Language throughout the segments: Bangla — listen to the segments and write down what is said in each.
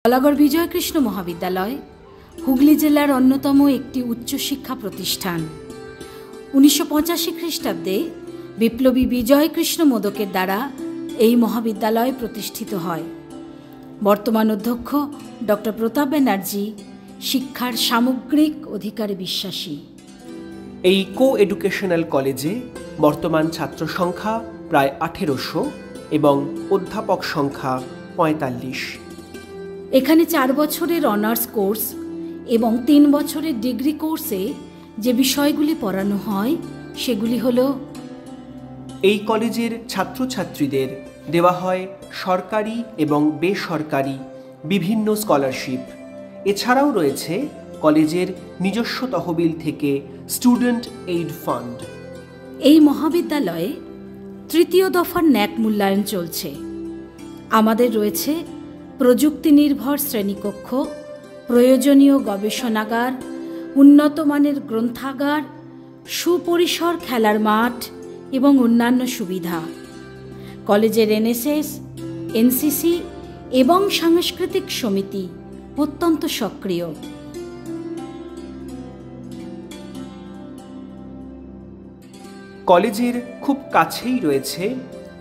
বলাগড় বিজয়কৃষ্ণ মহাবিদ্যালয় হুগলি জেলার অন্যতম একটি উচ্চশিক্ষা প্রতিষ্ঠান। 1985 খ্রিস্টাব্দে বিপ্লবী বিজয়কৃষ্ণ মোদকের দ্বারা এই মহাবিদ্যালয় প্রতিষ্ঠিত হয়। বর্তমান অধ্যক্ষ ডক্টর প্রতাপ ব্যানার্জি শিক্ষার সামগ্রিক অধিকারে বিশ্বাসী। এই কো এডুকেশনাল কলেজে বর্তমান ছাত্র সংখ্যা প্রায় 1800 এবং অধ্যাপক সংখ্যা 45। এখানে 4 বছরের অনার্স কোর্স এবং 3 বছরের ডিগ্রি কোর্সে যে বিষয়গুলি পড়ানো হয় সেগুলি হল, এই কলেজের ছাত্রছাত্রীদের দেওয়া হয় সরকারি এবং বেসরকারি বিভিন্ন স্কলারশিপ। এছাড়াও রয়েছে কলেজের নিজস্ব তহবিল থেকে স্টুডেন্ট এইড ফান্ড। এই মহাবিদ্যালয়ে 3য় দফার ন্যাক মূল্যায়ন চলছে। আমাদের রয়েছে প্রযুক্তি নির্ভর শ্রেণীকক্ষ, প্রয়োজনীয় গবেষণাগার, উন্নত মানের গ্রন্থাগার, সুপরিসর খেলার মাঠ এবং অন্যান্য সুবিধা। কলেজের এনএসএস, এনসিসি এবং সাংস্কৃতিক সমিতি অত্যন্ত সক্রিয়। কলেজের খুব কাছেই রয়েছে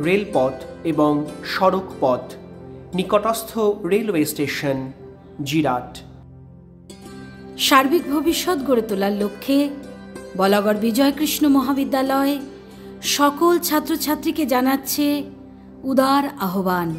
রেলপথ এবং সড়ক পথ, নিকটস্থ রেলওয়ে স্টেশন জিরাট। সার্বিক ভবিষ্যৎ গড়ে তোলার লক্ষ্যে বলাগড় বিজয়কৃষ্ণ মহাবিদ্যালয় সকল ছাত্রছাত্রীকে জানাচ্ছে উদার আহ্বান।